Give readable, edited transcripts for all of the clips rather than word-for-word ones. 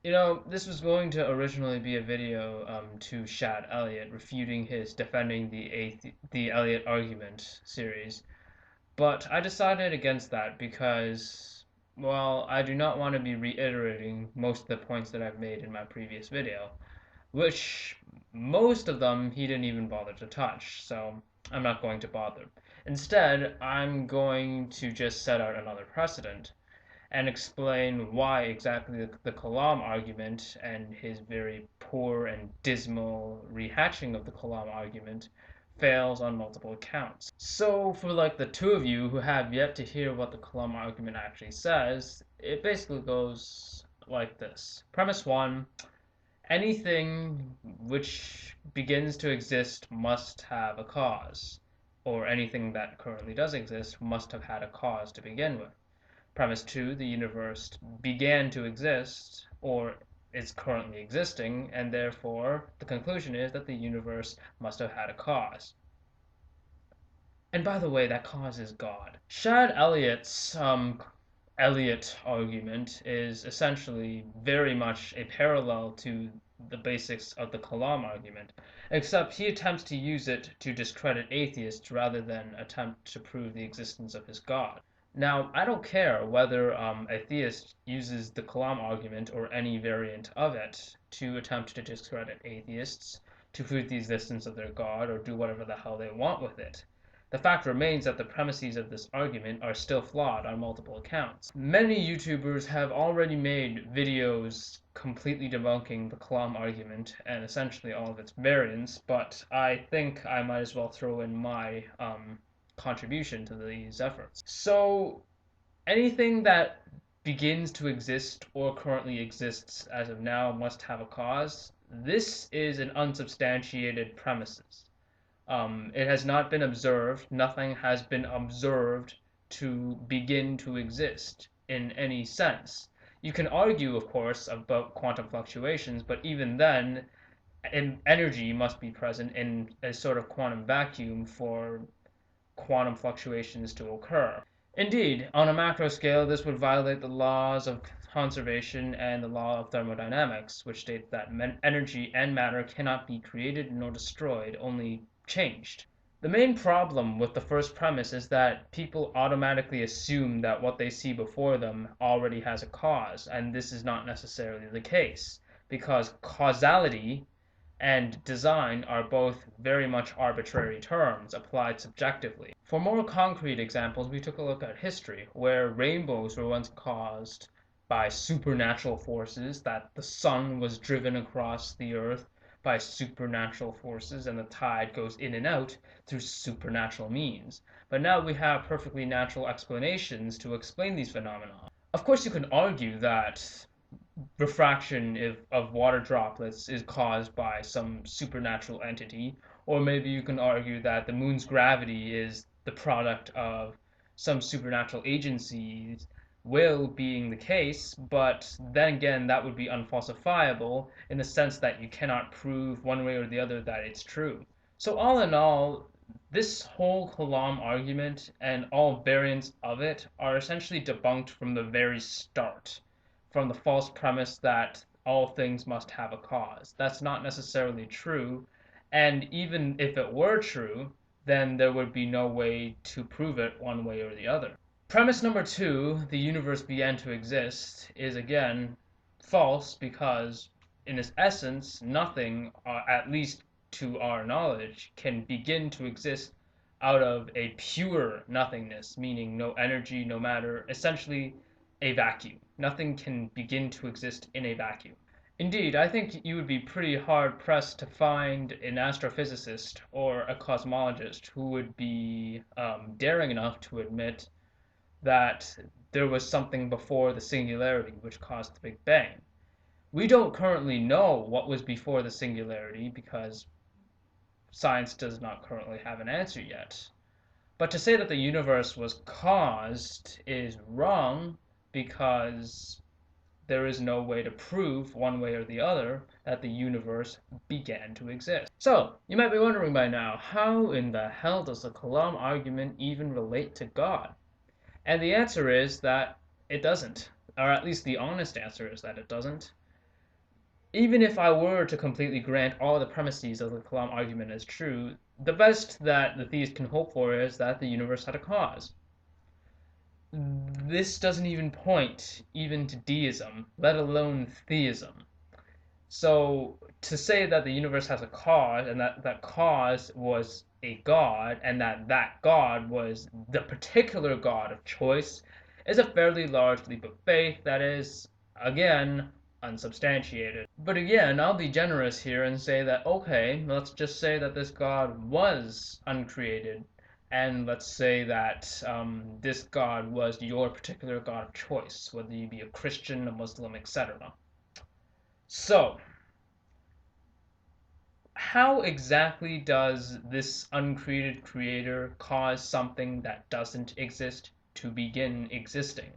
This was going to originally be a video to Chad Elliot refuting his defending the Elliot argument series, but I decided against that because, well, I do not want to be reiterating most of the points that I've made in my previous video, which most of them he didn't even bother to touch, so I'm not going to bother. Instead, I'm going to just set out another precedent and explain why exactly the Kalam argument and his very poor and dismal rehatching of the Kalam argument fails on multiple accounts. So for like the two of you who have yet to hear what the Kalam argument actually says, it basically goes like this. Premise one, anything which begins to exist must have a cause, or anything that currently does exist must have had a cause to begin with. Premise two, the universe began to exist, or is currently existing, and therefore the conclusion is that the universe must have had a cause. And by the way, that cause is God. Chad Elliott's Elliot argument is essentially very much a parallel to the basics of the Kalam argument, except he attempts to use it to discredit atheists rather than attempt to prove the existence of his God. Now, I don't care whether a theist uses the Kalam argument or any variant of it to attempt to discredit atheists, to prove the existence of their God, or do whatever the hell they want with it. The fact remains that the premises of this argument are still flawed on multiple accounts. Many YouTubers have already made videos completely debunking the Kalam argument and essentially all of its variants, but I think I might as well throw in my contribution to these efforts. So anything that begins to exist or currently exists as of now must have a cause. This is an unsubstantiated premises. It has not been observed, nothing has been observed to begin to exist in any sense. You can argue, of course, about quantum fluctuations, but even then, energy must be present in a sort of quantum vacuum for quantum fluctuations to occur. Indeed, on a macro scale, this would violate the laws of conservation and the law of thermodynamics, which states that energy and matter cannot be created nor destroyed, only changed. The main problem with the first premise is that people automatically assume that what they see before them already has a cause, and this is not necessarily the case, because causality and design are both very much arbitrary terms applied subjectively. For more concrete examples, we took a look at history, where rainbows were once caused by supernatural forces, that the sun was driven across the earth by supernatural forces, and the tide goes in and out through supernatural means. But now we have perfectly natural explanations to explain these phenomena. Of course, you can argue that refraction of water droplets is caused by some supernatural entity, or maybe you can argue that the moon's gravity is the product of some supernatural agencies, will being the case, but then again, that would be unfalsifiable in the sense that you cannot prove one way or the other that it's true. So all in all, this whole Kalam argument and all variants of it are essentially debunked from the very start, from the false premise that all things must have a cause. That's not necessarily true, and even if it were true, then there would be no way to prove it one way or the other. Premise number two, the universe began to exist, is again false because, in its essence, nothing, at least to our knowledge, can begin to exist out of a pure nothingness, meaning no energy, no matter, essentially a vacuum. Nothing can begin to exist in a vacuum. Indeed, I think you would be pretty hard pressed to find an astrophysicist or a cosmologist who would be daring enough to admit that there was something before the singularity which caused the Big Bang. We don't currently know what was before the singularity because science does not currently have an answer yet. But to say that the universe was caused is wrong because there is no way to prove one way or the other that the universe began to exist. So, you might be wondering by now, how in the hell does the Kalam argument even relate to God? And the answer is that it doesn't, or at least the honest answer is that it doesn't. even if I were to completely grant all the premises of the Kalam argument as true, the best that the theist can hope for is that the universe had a cause. This doesn't even point even to deism, let alone theism. So to say that the universe has a cause and that that cause was a god and that that god was the particular god of choice is a fairly large leap of faith that is, again, unsubstantiated. But again, I'll be generous here and say that, okay, let's just say that this god was uncreated, and let's say that this god was your particular god of choice, whether you be a Christian, a Muslim, etc. So, how exactly does this uncreated creator cause something that doesn't exist to begin existing?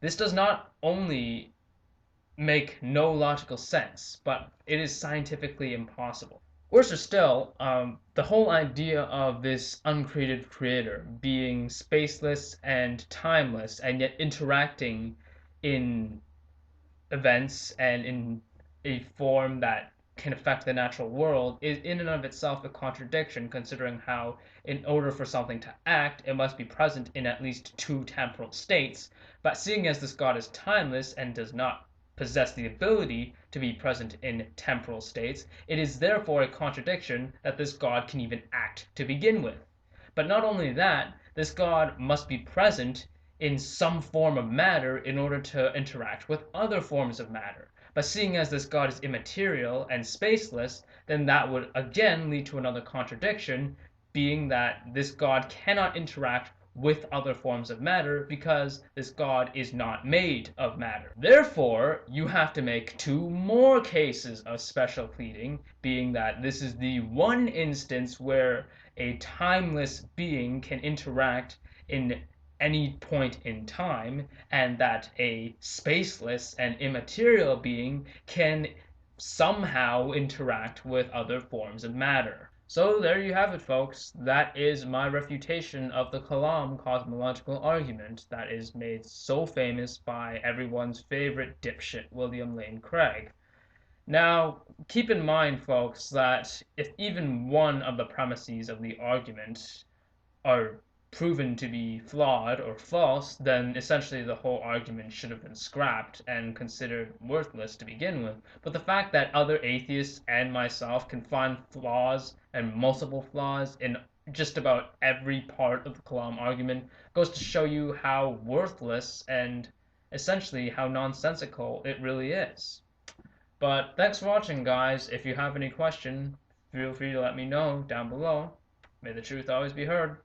This does not only make no logical sense, but it is scientifically impossible. Worse still, the whole idea of this uncreated creator being spaceless and timeless and yet interacting in events and in a form that can affect the natural world is in and of itself a contradiction, considering how, in order for something to act, it must be present in at least two temporal states. But seeing as this God is timeless and does not possess the ability to be present in temporal states, it is therefore a contradiction that this God can even act to begin with. But not only that, this God must be present in some form of matter in order to interact with other forms of matter. But seeing as this God is immaterial and spaceless, then that would again lead to another contradiction, being that this God cannot interact with other forms of matter because this God is not made of matter. Therefore, you have to make two more cases of special pleading, being that this is the one instance where a timeless being can interact in any point in time, and that a spaceless and immaterial being can somehow interact with other forms of matter. So there you have it, folks. That is my refutation of the Kalam cosmological argument that is made so famous by everyone's favorite dipshit, William Lane Craig. Now, keep in mind, folks, that if even one of the premises of the argument are proven to be flawed or false, then essentially the whole argument should have been scrapped and considered worthless to begin with. But the fact that other atheists and myself can find flaws and multiple flaws in just about every part of the Kalam argument goes to show you how worthless and essentially how nonsensical it really is. But thanks for watching, guys. If you have any question, feel free to let me know down below. May the truth always be heard.